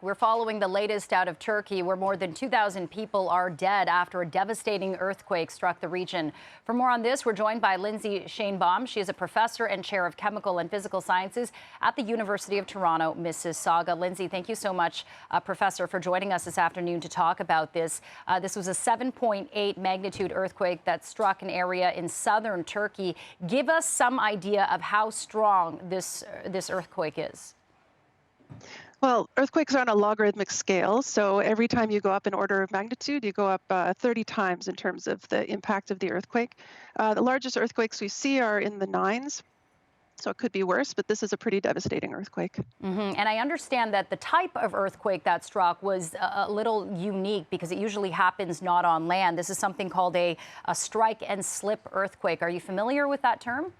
We're following the latest out of Turkey, where more than 2,000 people are dead after a devastating earthquake struck the region. For more on this, we're joined by Lindsay Schoenbohm. She is a professor and chair of chemical and physical sciences at the University of Toronto, Mississauga. Lindsay, thank you so much, Professor, for joining us this afternoon to talk about this. This was a 7.8 magnitude earthquake that struck an area in southern Turkey. Give us some idea of how strong this earthquake is. Well, earthquakes are on a logarithmic scale, so every time you go up in order of magnitude, you go up 30 times in terms of the impact of the earthquake. The largest earthquakes we see are in the nines, so it could be worse, but this is a pretty devastating earthquake. And I understand that the type of earthquake that struck was a little unique because it usually happens not on land. This is something called a strike and slip earthquake. Are you familiar with that term?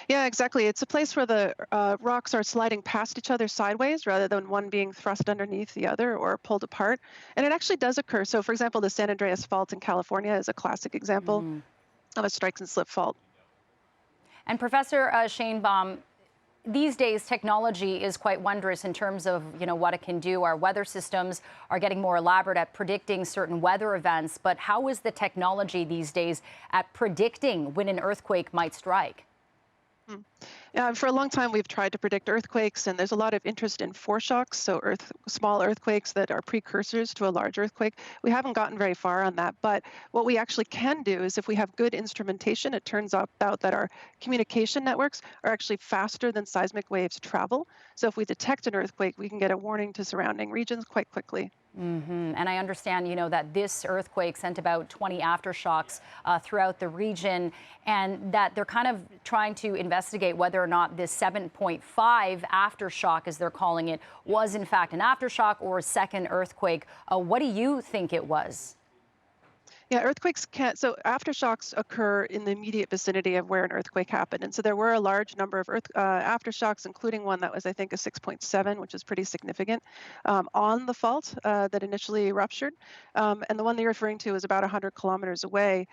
Yeah, exactly. It's a place where the rocks are sliding past each other sideways rather than one being thrust underneath the other or pulled apart. And it actually does occur. So, for example, the San Andreas Fault in California is a classic example of a strike and slip fault. And Professor Schoenbohm, these days, technology is quite wondrous in terms of, what it can do. Our weather systems are getting more elaborate at predicting certain weather events. But how is the technology these days at predicting when an earthquake might strike? For a long time, we've tried to predict earthquakes, and there's a lot of interest in foreshocks, so small earthquakes that are precursors to a large earthquake. We haven't gotten very far on that, but what we actually can do is if we have good instrumentation, it turns out that our communication networks are actually faster than seismic waves travel. So if we detect an earthquake, we can get a warning to surrounding regions quite quickly. And I understand, that this earthquake sent about 20 aftershocks throughout the region, and that they're kind of trying to investigate whether or not this 7.5 aftershock, as they're calling it, was in fact an aftershock or a second earthquake. What do you think it was? Yeah, earthquakes can't, so aftershocks occur in the immediate vicinity of where an earthquake happened. And so there were a large number of aftershocks, including one that was, I think, a 6.7, which is pretty significant, on the fault that initially ruptured. And the one that you're referring to is about 100 kilometers away.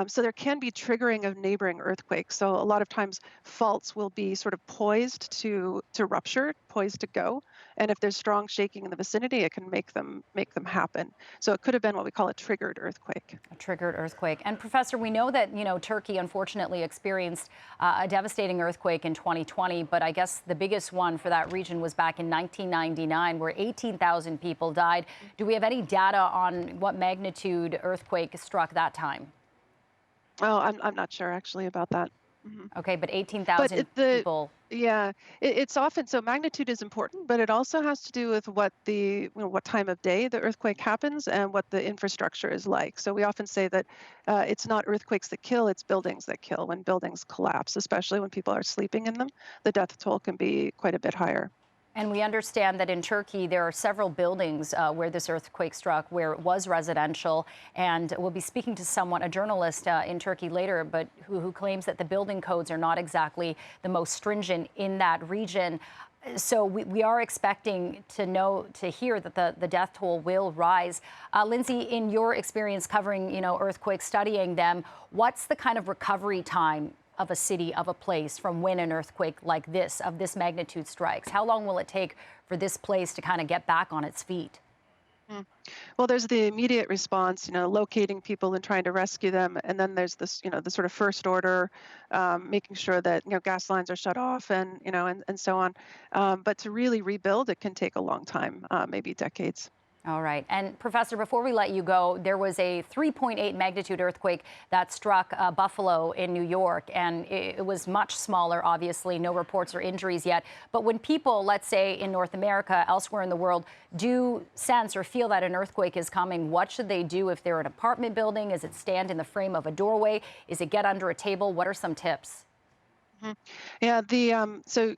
So there can be triggering of neighboring earthquakes. So a lot of times faults will be sort of poised to rupture, poised to go. And if there's strong shaking in the vicinity, it can make them happen. So it could have been what we call a triggered earthquake. A triggered earthquake. And Professor, we know that, Turkey unfortunately experienced a devastating earthquake in 2020, but I guess the biggest one for that region was back in 1999, where 18,000 people died. Do we have any data on what magnitude earthquake struck that time? Oh, I'm not sure actually about that. Okay, but 18,000 people. Yeah, it's often so magnitude is important, but it also has to do with what time of day the earthquake happens and what the infrastructure is like. So we often say that it's not earthquakes that kill, it's buildings that kill. When buildings collapse, especially when people are sleeping in them, the death toll can be quite a bit higher. And we understand that in Turkey, there are several buildings where this earthquake struck, where it was residential. And we'll be speaking to someone, a journalist in Turkey later, but who claims that the building codes are not exactly the most stringent in that region. So we are expecting to hear that the death toll will rise. Lindsay, in your experience covering, earthquakes, studying them, what's the kind of recovery time of a city, of a place, from when an earthquake like this, of this magnitude, strikes? How long will it take for this place to kind of get back on its feet? Well, there's the immediate response, locating people and trying to rescue them. And then there's this, the sort of first order, making sure that, gas lines are shut off and, and so on. But to really rebuild, it can take a long time, maybe decades. All right. And Professor, before we let you go, there was a 3.8 magnitude earthquake that struck Buffalo in New York, and it was much smaller, obviously, no reports or injuries yet. But when people, let's say in North America, elsewhere in the world, do sense or feel that an earthquake is coming, what should they do if they're in an apartment building? Is it stand in the frame of a doorway? Is it get under a table? What are some tips? Yeah, the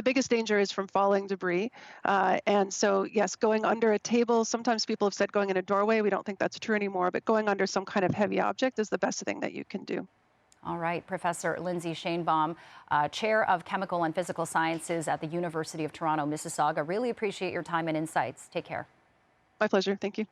biggest danger is from falling debris. And so, yes, going under a table, sometimes people have said going in a doorway. We don't think that's true anymore, but going under some kind of heavy object is the best thing that you can do. All right, Professor Lindsay Schoenbohm, Chair of Chemical and Physical Sciences at the University of Toronto, Mississauga. Really appreciate your time and insights. Take care. My pleasure. Thank you.